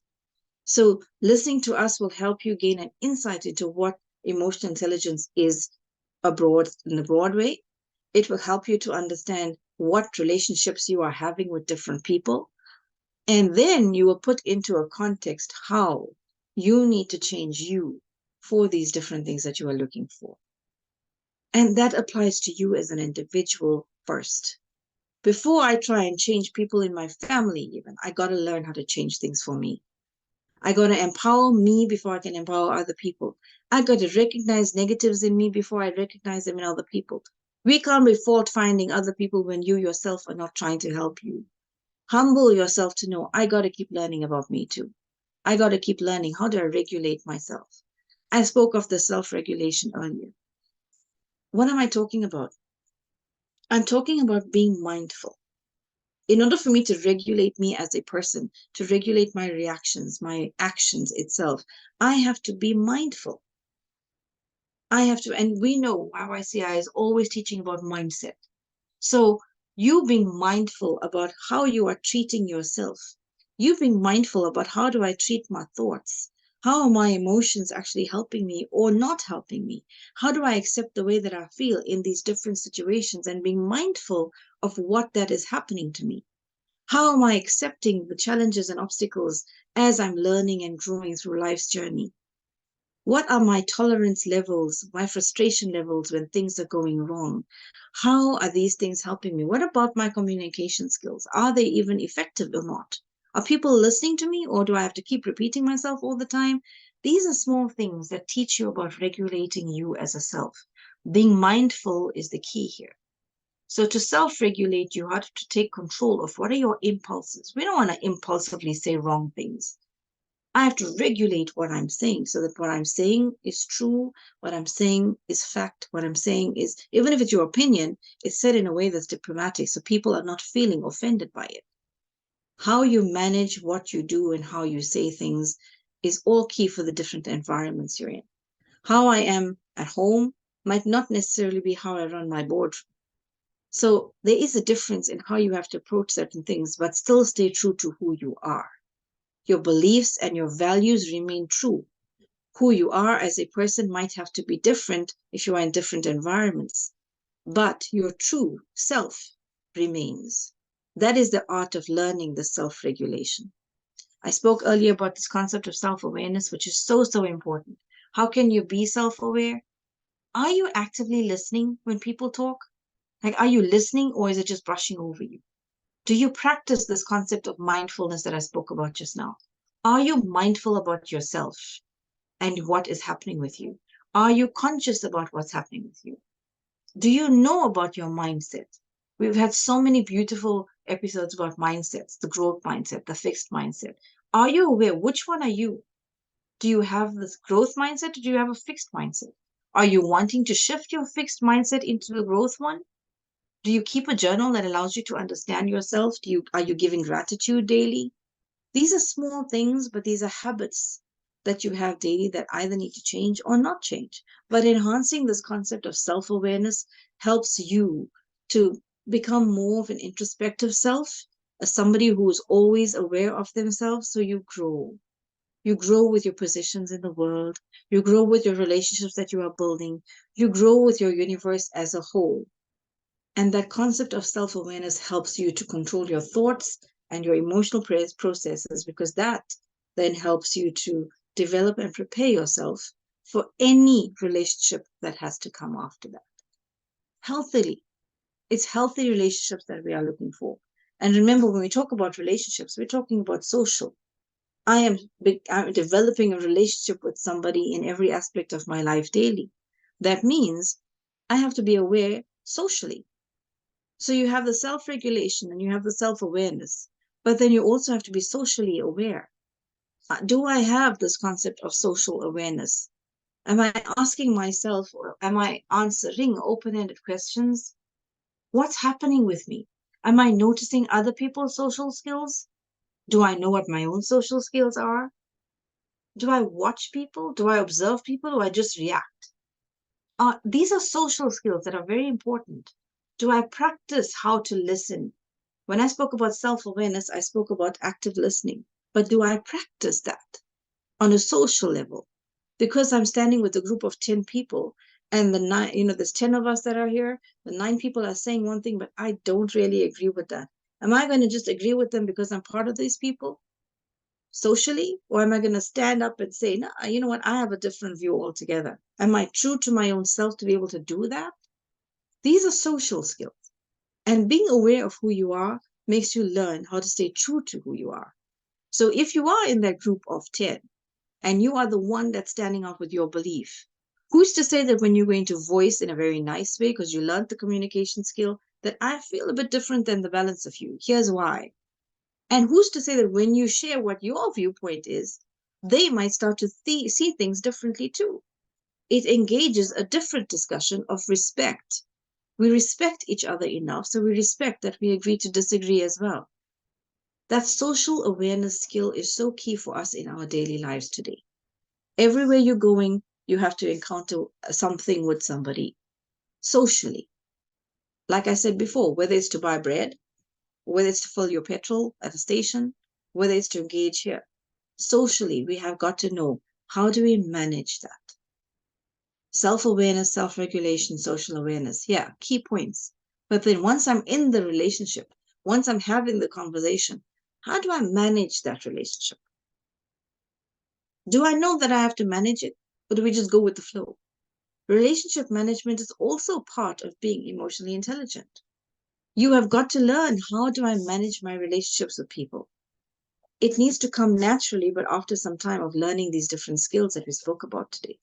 So listening to us will help you gain an insight into what emotional intelligence is abroad in a broad way. It will help you to understand what relationships you are having with different people. And then you will put into a context how you need to change you for these different things that you are looking for. And that applies to you as an individual first. Before I try and change people in my family, even, I got to learn how to change things for me. I got to empower me before I can empower other people. I got to recognize negatives in me before I recognize them in other people. We can't be fault finding other people when you yourself are not trying to help you. Humble yourself to know I got to keep learning about me too. I got to keep learning how do I regulate myself. I spoke of the self-regulation earlier. What am I talking about? I'm talking about being mindful. In order for me to regulate me as a person, to regulate my reactions, my actions itself, I have to be mindful. I have to, and we know YYCI is always teaching about mindset. So you being mindful about how you are treating yourself, you being mindful about how do I treat my thoughts, how are my emotions actually helping me or not helping me, how do I accept the way that I feel in these different situations and being mindful of what that is happening to me. How am I accepting the challenges and obstacles as I'm learning and growing through life's journey? What are my tolerance levels, my frustration levels when things are going wrong? How are these things helping me? What about my communication skills? Are they even effective or not? Are people listening to me or do I have to keep repeating myself all the time? These are small things that teach you about regulating you as a self. Being mindful is the key here. So to self-regulate, you have to take control of what are your impulses. We don't want to impulsively say wrong things. I have to regulate what I'm saying so that what I'm saying is true, what I'm saying is fact, what I'm saying is, even if it's your opinion, it's said in a way that's diplomatic so people are not feeling offended by it. How you manage what you do and how you say things is all key for the different environments you're in. How I am at home might not necessarily be how I run my board. So there is a difference in how you have to approach certain things, but still stay true to who you are. Your beliefs and your values remain true. Who you are as a person might have to be different if you are in different environments, but your true self remains. That is the art of learning the self regulation. I spoke earlier about this concept of self awareness, which is so, so important. How can you be self aware? Are you actively listening when people talk? Like, are you listening or is it just brushing over you? Do you practice this concept of mindfulness that I spoke about just now? Are you mindful about yourself? and what is happening with you? Are you conscious about what's happening with you? Do you know about your mindset? We've had so many beautiful episodes about mindsets, the growth mindset, the fixed mindset. Are you aware? Which one are you? Do you have this growth mindset or do you have a fixed mindset? Are you wanting to shift your fixed mindset into the growth one? Do you keep a journal that allows you to understand yourself? Are you giving gratitude daily? These are small things, but these are habits that you have daily that either need to change or not change. But enhancing this concept of self awareness helps you to become more of an introspective self, as somebody who is always aware of themselves. So you grow. You grow with your positions in the world. You grow with your relationships that you are building. You grow with your universe as a whole. And that concept of self awareness helps you to control your thoughts and your emotional processes, because that then helps you to develop and prepare yourself for any relationship that has to come after that. Healthily. It's healthy relationships that we are looking for. And remember, when we talk about relationships, we're talking about social. I'm developing a relationship with somebody in every aspect of my life daily. That means I have to be aware socially. So you have the self regulation and you have the self awareness, but then you also have to be socially aware. Do I have this concept of social awareness? Am I asking myself, or am I answering open ended questions? What's happening with me? Am I noticing other people's social skills? Do I know what my own social skills are? Do I watch people? Do I observe people? Or I just react? These are social skills that are very important. Do I practice how to listen? When I spoke about self awareness, I spoke about active listening. But do I practice that on a social level? Because I'm standing with a group of 10 people and the nine, there's 10 of us that are here, the 9 people are saying one thing, but I don't really agree with that. Am I going to just agree with them because I'm part of these people socially? Or am I going to stand up and say, no, you know what, I have a different view altogether? Am I true to my own self to be able to do that? These are social skills. And being aware of who you are makes you learn how to stay true to who you are. So if you are in that group of 10 and you are the one that's standing out with your belief, who's to say that when you're going to voice in a very nice way, because you learned the communication skill, that I feel a bit different than the balance of you? Here's why. And who's to say that when you share what your viewpoint is, they might start to see things differently too? It engages a different discussion of respect. We respect each other enough, so we respect that we agree to disagree as well. That social awareness skill is so key for us in our daily lives today. Everywhere you're going, you have to encounter something with somebody socially. Like I said before, whether it's to buy bread, whether it's to fill your petrol at a station, whether it's to engage here. Socially, we have got to know, how do we manage that? Self-awareness, self-regulation, social awareness. Yeah, key points. But then once I'm in the relationship, once I'm having the conversation, how do I manage that relationship? Do I know that I have to manage it? Or do we just go with the flow? Relationship management is also part of being emotionally intelligent. You have got to learn, how do I manage my relationships with people? It needs to come naturally, but after some time of learning these different skills that we spoke about today.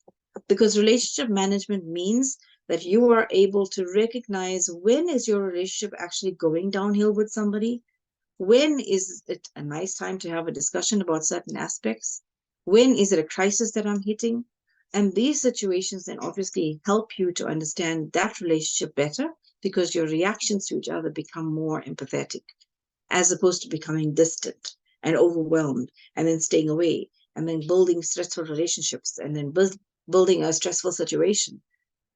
Because relationship management means that you are able to recognize, when is your relationship actually going downhill with somebody? When is it a nice time to have a discussion about certain aspects? When is it a crisis that I'm hitting? And these situations then obviously help you to understand that relationship better, because your reactions to each other become more empathetic, as opposed to becoming distant and overwhelmed and then staying away and then building stressful relationships and then building a stressful situation.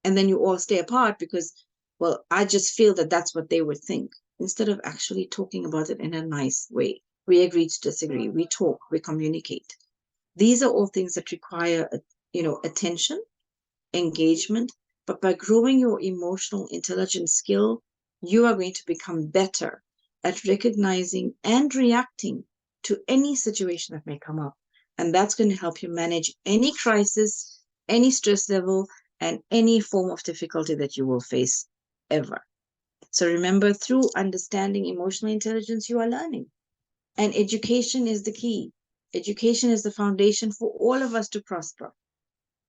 And then you all stay apart because, well, I just feel that that's what they would think, instead of actually talking about it in a nice way. We agree to disagree. We talk, we communicate. These are all things that require, attention, engagement. But by growing your emotional intelligence skill, you are going to become better at recognizing and reacting to any situation that may come up. And that's going to help you manage any crisis, any stress level, and any form of difficulty that you will face ever. So remember, through understanding emotional intelligence, you are learning. And education is the key. Education is the foundation for all of us to prosper.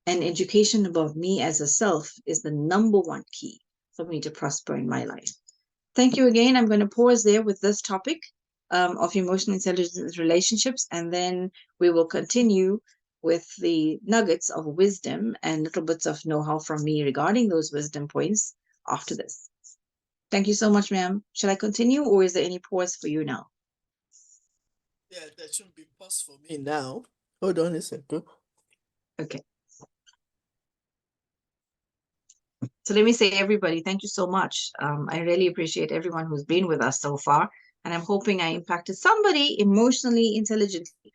And education about me as a self is the number one key for me to prosper in my life. Thank you again. I'm going to pause there with this topic of emotional intelligence relationships, and then we will continue with the nuggets of wisdom and little bits of know-how from me regarding those wisdom points after this. Thank you so much, ma'am. Shall I continue, or is there any pause for you now? Yeah, there shouldn't be pause for me now. Hold on a second. Okay. So let me say, everybody, thank you so much. I really appreciate everyone who's been with us so far. And I'm hoping I impacted somebody emotionally intelligently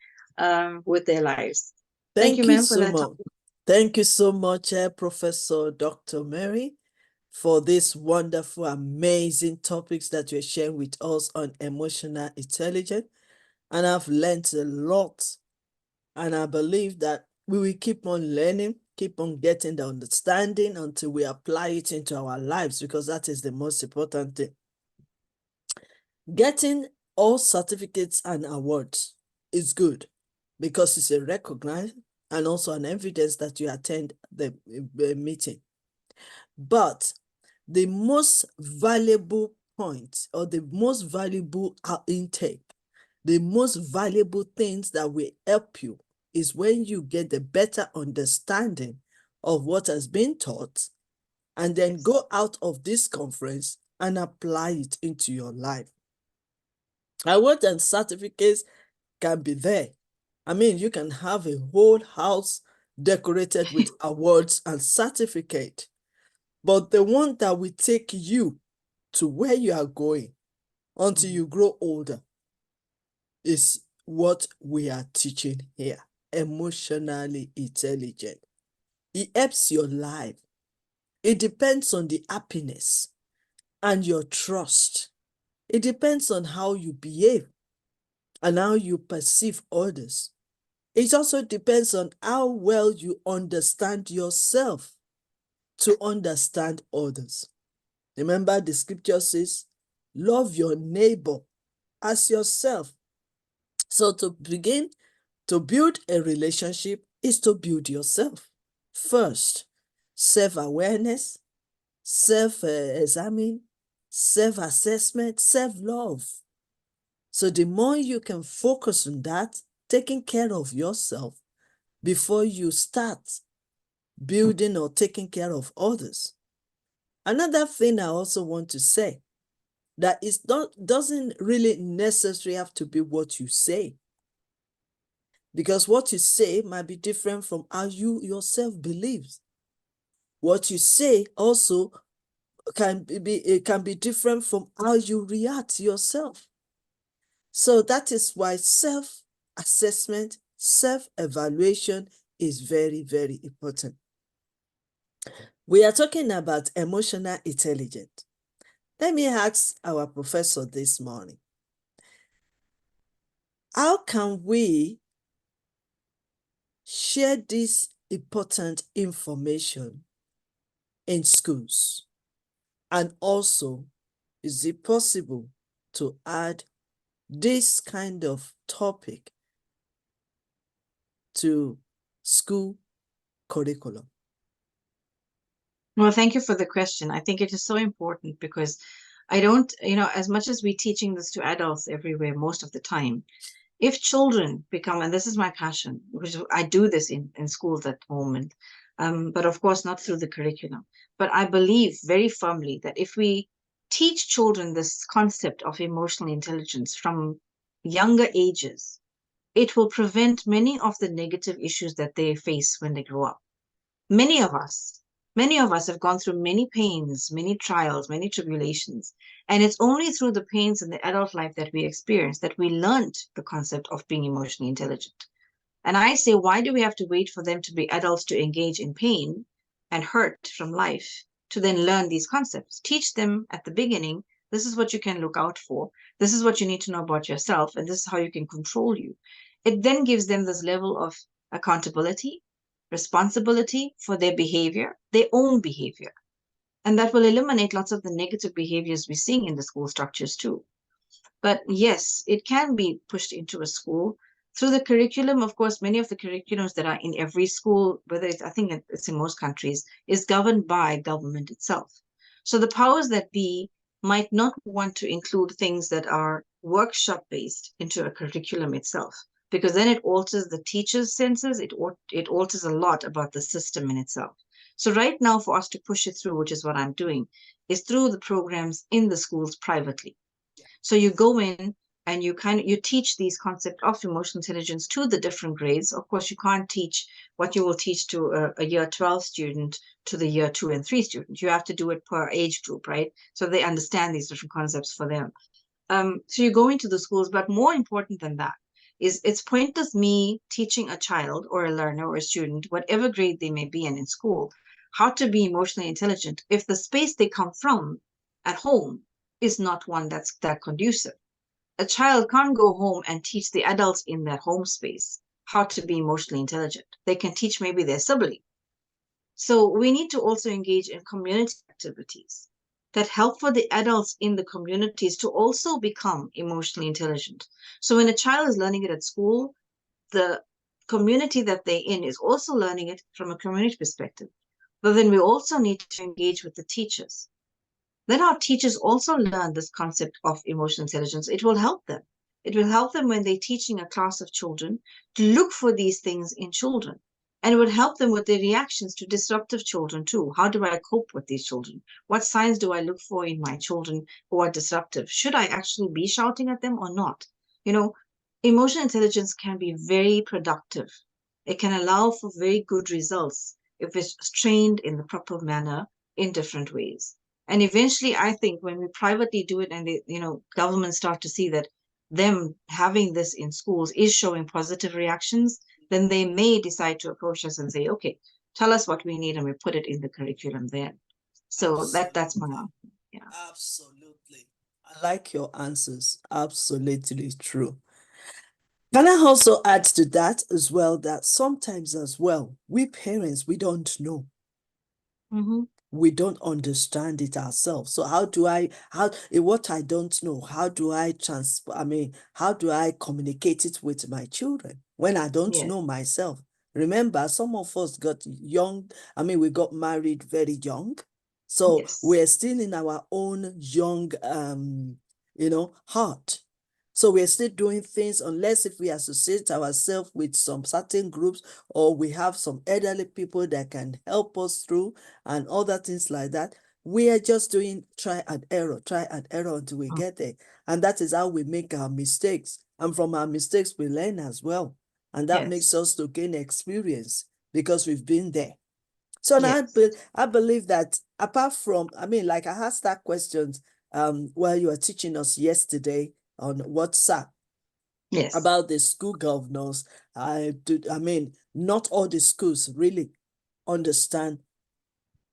with their lives. Thank you, Thank you ma'am, for so that much. topic. Thank you so much, Professor Dr. Mary, for these wonderful, amazing topics that you're sharing with us on emotional intelligence. And I've learned a lot. And I believe that we will keep on learning, keep on getting the understanding until we apply it into our lives, because that is the most important thing. Getting all certificates and awards is good because it's a recognition and also an evidence that you attend the meeting. But the most valuable point or the most valuable intake, the most valuable things that will help you is when you get the better understanding of what has been taught and then go out of this conference and apply it into your life. Awards and certificates can be there. I mean, you can have a whole house decorated with awards and certificate, but the one that will take you to where you are going until you grow older is what we are teaching here. Emotionally intelligent. It helps your life. It depends on the happiness and your trust. It depends on how you behave and how you perceive others. It also depends on how well you understand yourself to understand others. Remember, the scripture says, love your neighbor as yourself. So to begin to build a relationship is to build yourself first. Self-awareness, self-examine, self-assessment, self-love. So the more you can focus on that, taking care of yourself before you start building or taking care of others. Another thing I also want to say that it doesn't really necessarily have to be what you say, because what you say might be different from how you yourself believe. What you say also it can be different from how you react yourself. So that is why self-assessment, self-evaluation is very, very important. We are talking about emotional intelligence. Let me ask our professor this morning, how can we share this important information in schools? And also, is it possible to add this kind of topic to school curriculum? Well, thank you for the question. I think it is so important because I don't, as much as we're teaching this to adults everywhere most of the time, if children become, and this is my passion, which I do this in schools at the moment, but of course not through the curriculum. But I believe very firmly that if we teach children this concept of emotional intelligence from younger ages, it will prevent many of the negative issues that they face when they grow up. Many of us, many of us have gone through many pains, many trials, many tribulations. And it's only through the pains in the adult life that we experience that we learned the concept of being emotionally intelligent. And I say, why do we have to wait for them to be adults to engage in pain and hurt from life to then learn these concepts? Teach them at the beginning, this is what you can look out for. This is what you need to know about yourself. And this is how you can control you. It then gives them this level of accountability, responsibility for their behavior, their own behavior. And that will eliminate lots of the negative behaviors we're seeing in the school structures too. But yes, it can be pushed into a school. Through the curriculum, of course, many of the curriculums that are in every school, whether it's, I think it's in most countries, is governed by government itself. So the powers that be might not want to include things that are workshop based into a curriculum itself, because then it alters the teacher's senses, it alters a lot about the system in itself. So right now, for us to push it through, which is what I'm doing, is through the programs in the schools privately. So you go in and you teach these concepts of emotional intelligence to the different grades. Of course, you can't teach what you will teach to a year 12 student to the year 2 and 3 student. You have to do it per age group, right? So they understand these different concepts for them. So you go into the schools, but more important than that is it's pointless me teaching a child or a learner or a student, whatever grade they may be in school, how to be emotionally intelligent if the space they come from at home is not one that's that conducive. A child can't go home and teach the adults in their home space how to be emotionally intelligent. They can teach maybe their sibling. So we need to also engage in community activities that help for the adults in the communities to also become emotionally intelligent. So when a child is learning it at school, the community that they're in is also learning it from a community perspective. But then we also need to engage with the teachers. Then our teachers also learn this concept of emotional intelligence. It will help them. It will help them when they're teaching a class of children to look for these things in children. And it would help them with their reactions to disruptive children too. How do I cope with these children? What signs do I look for in my children who are disruptive? Should I actually be shouting at them or not? You know, emotional intelligence can be very productive. It can allow for very good results if it's trained in the proper manner in different ways. And eventually, I think when we privately do it and governments start to see that them having this in schools is showing positive reactions, then they may decide to approach us and say, okay, tell us what we need and we put it in the curriculum then. So that's my Absolutely. answer. Yeah. Absolutely. I like your answers. Absolutely true. Can I also add to that as well that sometimes as well, we parents, we don't know. Mm-hmm. We don't understand it ourselves. So what I don't know, how do I transfer, how do I communicate it with my children when I don't Yes. know myself? Remember, some of us got young, we got married very young. So Yes. we're still in our own young, heart. So we're still doing things unless if we associate ourselves with some certain groups or we have some elderly people that can help us through and other things like that. We are just doing try and error until we Mm. get there. And that is how we make our mistakes. And from our mistakes, we learn as well. And that makes Yes. us to gain experience because we've been there. So now Yes. I believe that apart from, like I asked that questions while you were teaching us yesterday on WhatsApp Yes. about the school governors. Not all the schools really understand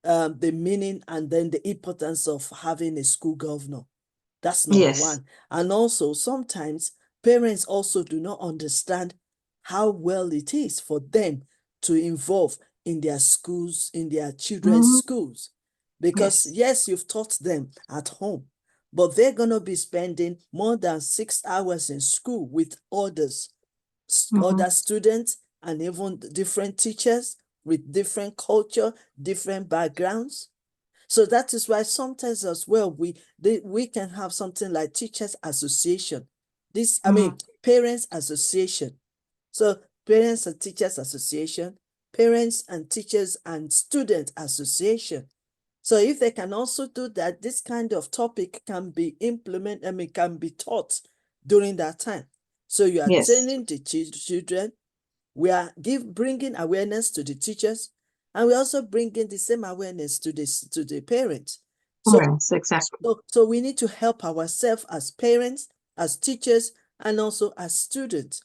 the meaning and then the importance of having a school governor. That's number Yes. one. And also, sometimes parents also do not understand how well it is for them to involve in their schools, in their children's Mm-hmm. schools. Because, Yes. yes, you've taught them at home, but they're going to be spending more than 6 hours in school with Mm-hmm. other students and even different teachers with different culture, different backgrounds. So that is why sometimes as well, we can have something like teachers association. Mm-hmm. Parents association. So parents and teachers association, parents and teachers and student association. So if they can also do that, this kind of topic can be implemented, can be taught during that time. So you are Yes. training the children, we are bringing awareness to the teachers, and we also bringing the same awareness to the parents. So, Yes. Exactly. so we need to help ourselves as parents, as teachers, and also as students,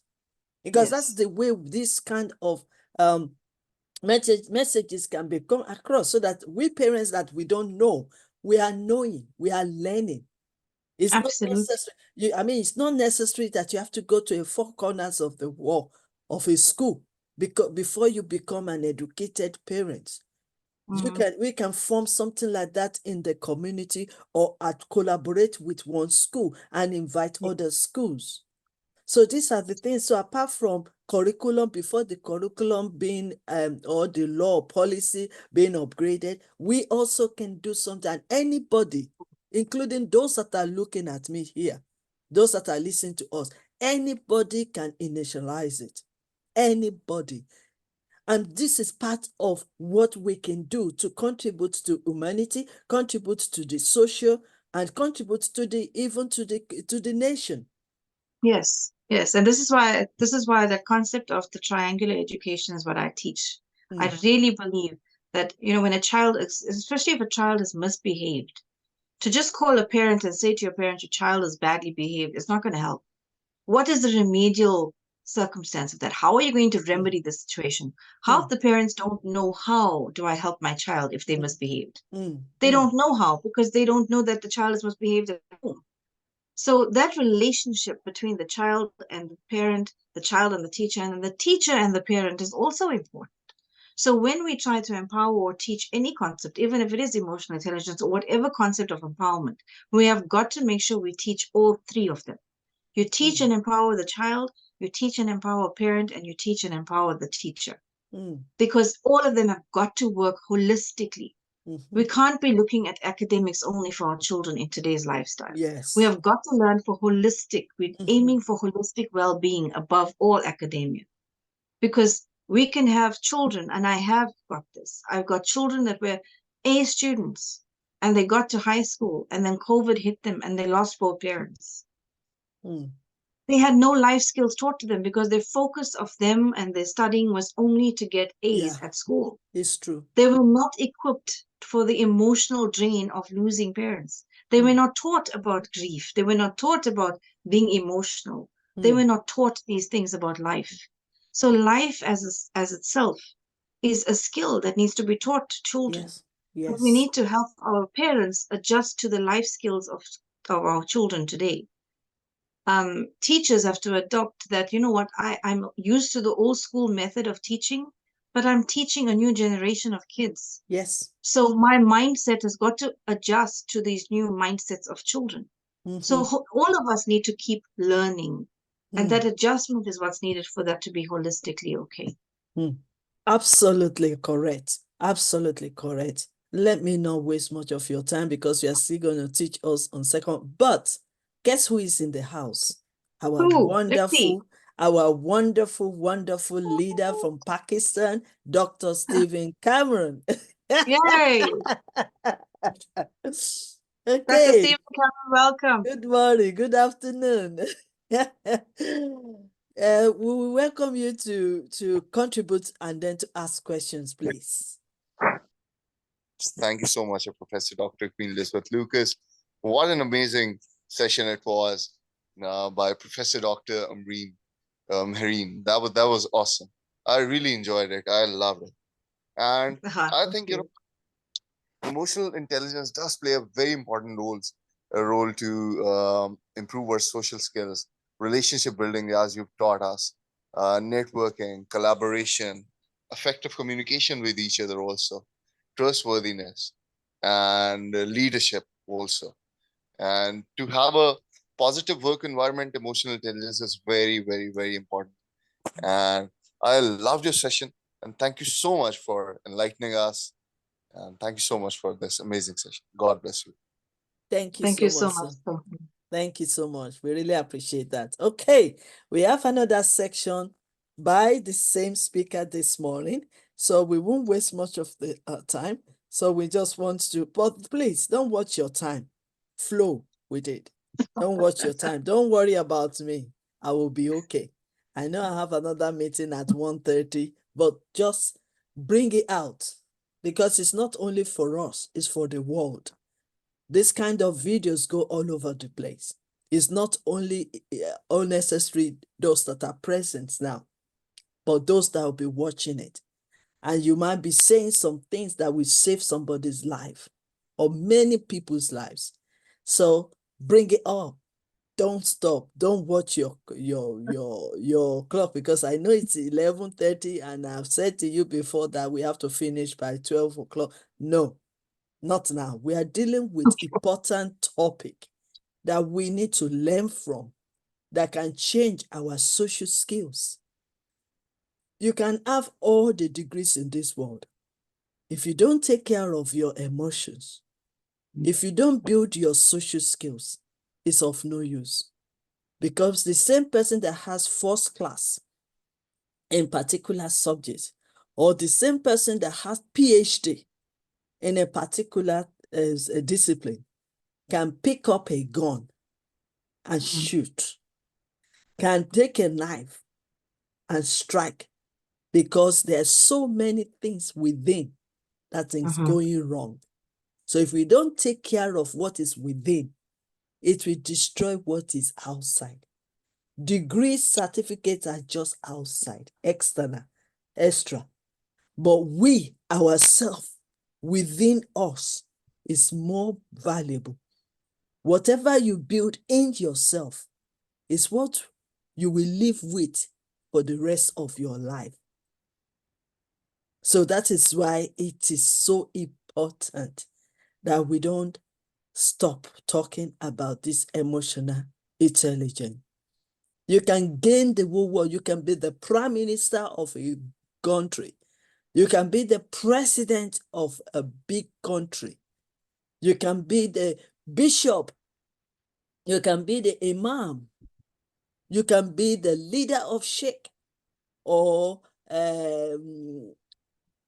because that's Yes. the way this kind of messages can become across, so that we parents that we don't know, we are knowing, we are learning. It's not Absolutely. necessary. It's not necessary that you have to go to the four corners of the wall of a school before you become an educated parent. Mm-hmm. We can form something like that in the community or collaborate with one school and invite Yeah. other schools. So these are the things. So apart from curriculum, before the curriculum being or the law policy being upgraded, we also can do something. And anybody, including those that are looking at me here, those that are listening to us, anybody can initialize it. Anybody. And this is part of what we can do to contribute to humanity, contribute to the social, and contribute to the even to the nation. Yes, yes. And this is why the concept of the triangular education is what I teach. I Mm, really believe that, when a child is, especially if a child is misbehaved, to just call a parent and say to your parent, your child is badly behaved, is not going to help. What is the remedial circumstance of that? How are you going to mm, remedy the situation? Half mm, the parents don't know, how do I help my child if they mm, misbehaved? mm, They mm, don't know how, because they don't know that the child is misbehaved at home. So that relationship between the child and the parent, the child and the teacher, and the teacher and the parent is also important. So when we try to empower or teach any concept, even if it is emotional intelligence or whatever concept of empowerment, we have got to make sure we teach all three of them. You teach mm, and empower the child, you teach and empower a parent, and you teach and empower the teacher. mm, Because all of them have got to work holistically. We mhm. can't be looking at academics only for our children in today's lifestyle. We Yes. have got to learn for holistic, we're Mhm, aiming for holistic well-being above all academia. Because we can have children, and I have got this. I've got children that were A students, and they got to high school, and then COVID hit them, and they lost both parents. mm. They had no life skills taught to them because their focus of them and their studying was only to get A's Yeah, at school. it's true. They were not equipped for the emotional drain of losing parents. They were Mm, not taught about grief. They were not taught about being emotional. They mm. were not taught these things about life. So life as itself is a skill that needs to be taught to children. Yes, But we yes. need to help our parents adjust to the life skills of our children today. Teachers have to adopt that, I'm used to the old school method of teaching, but I'm teaching a new generation of kids. Yes. So my mindset has got to adjust to these new mindsets of children. So Mm-hmm. all of us need to keep learning. And that Mm, adjustment is what's needed for that to be holistically okay. mm. Absolutely correct. Absolutely correct. Let me not waste much of your time because you are still going to teach us on second. But guess who is in the house? Our Ooh, let's see. wonderful, our wonderful, wonderful leader from Pakistan, Dr. Stephen Cameron. Yay! Dr. Okay. Stephen Cameron, welcome. Good morning, good afternoon. We will welcome you to contribute and then to ask questions, please. Thank you so much, Professor Dr. Queen Elizabeth Lucas. What an amazing session it was by Professor Dr. Mehreen. That was awesome. I really enjoyed it. I loved it. And I Thank think you. emotional intelligence does play a very important role to improve our social skills, relationship building, as you've taught us, networking, collaboration, effective communication with each other, also trustworthiness, and leadership also. And to have a positive work environment, emotional intelligence is very, very, very important. And I loved your session. And thank you so much for enlightening us. And thank you so much for this amazing session. God bless you. Thank you Thank you so so much, much. sir. Thank you so much. We really appreciate that. Okay, we have another section by the same speaker this morning, so we won't waste much of the time. So we just want to, but please don't watch your time. Flow with it. Don't watch your time. Don't worry about me. I will be okay. I know I have another meeting at 1:30, but just bring it out because it's not only for us, it's for the world. This kind of videos go all over the place. It's not only unnecessary those that are present now, but those that will be watching it. And you might be saying some things that will save somebody's life or many people's lives. So bring it up. Don't stop. Don't watch your clock because I know it's 11:30 and I've said to you before that we have to finish by 12 o'clock. No, not now. We are dealing with important topic that we need to learn from. that can change our social skills. You can have all the degrees in this world. If you don't take care of your emotions, if you don't build your social skills, it's of no use. Because the same person that has first class in particular subject, or the same person that has PhD in a particular discipline, can pick up a gun and shoot, can take a knife and strike, because there's so many things within that is going wrong. So if we don't take care of what is within, it will destroy what is outside. Degrees, certificates are just outside, external, extra. But we, ourselves, within us, is more valuable. Whatever you build in yourself is what you will live with for the rest of your life. So that is why it is so important that we don't stop talking about this emotional intelligence. You can gain the whole world. You can be the prime minister of a country. You can be the president of a big country. You can be the bishop. You can be the imam. You can be the leader of sheikh or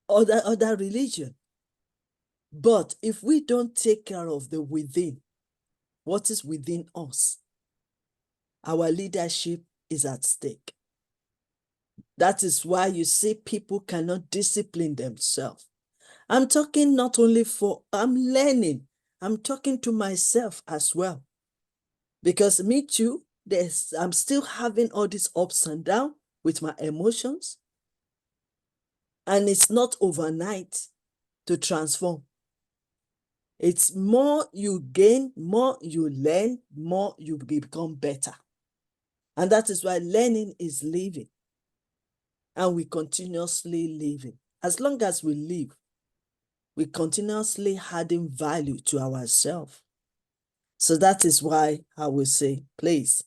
other religion. But if we don't take care of the within, what is within us, our leadership is at stake. That is why you see people cannot discipline themselves. I'm talking not only I'm learning. I'm talking to myself as well. Because me too, I'm still having all these ups and downs with my emotions. And it's not overnight to transform. It's more you gain, more you learn, more you become better. And that is why learning is living. And we continuously living. As long as we live, we continuously adding value to ourselves. So that is why I will say, please,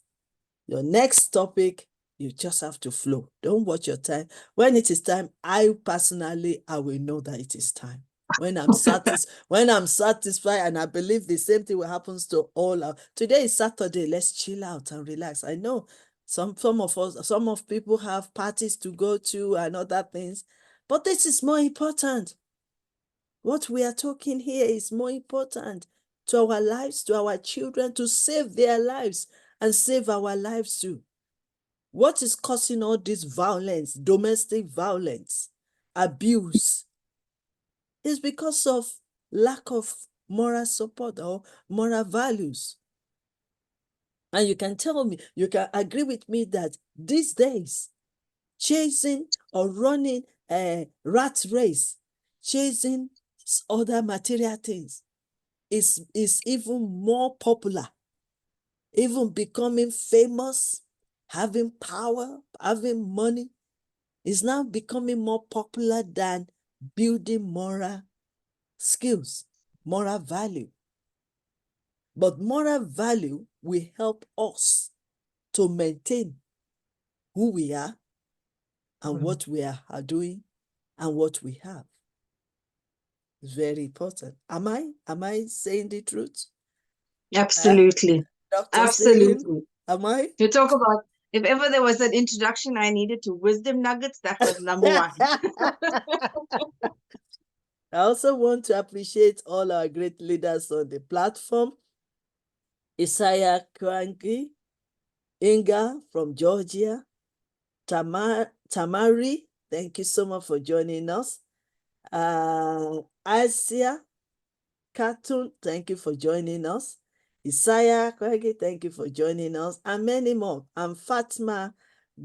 your next topic, you just have to flow. Don't watch your time. When it is time, I will know that it is time. When I'm satisfied, and I believe the same thing will happen to all. Today is Saturday. Let's chill out and relax. I know some of people have parties to go to and other things, but this is more important. What we are talking here is more important to our lives, to our children, to save their lives and save our lives too. What is causing all this violence, domestic violence, abuse, is because of lack of moral support or moral values. And you can tell me, you can agree with me that these days, chasing or running a rat race, chasing other material things is even more popular, even becoming famous, having power, having money, is now becoming more popular than building moral skills, moral value. But moral value will help us to maintain who we are and what we are doing and what we have. It's very important. Am I saying the truth? Absolutely. Dr. Celine, Absolutely. am I? You talk about, if ever there was an introduction I needed to wisdom nuggets, that was number one. I also want to appreciate all our great leaders on the platform. Isaiah Kwangi, Inga from Georgia, Tamari, thank you so much for joining us. Asia Katun, thank you for joining us. Isaiah Kwangi, thank you for joining us. And many more. And Fatma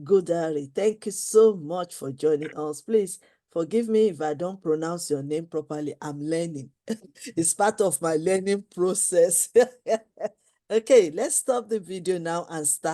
Godari, thank you so much for joining us. Please forgive me if I don't pronounce your name properly. I'm learning. It's part of my learning process. Okay, let's stop the video now and start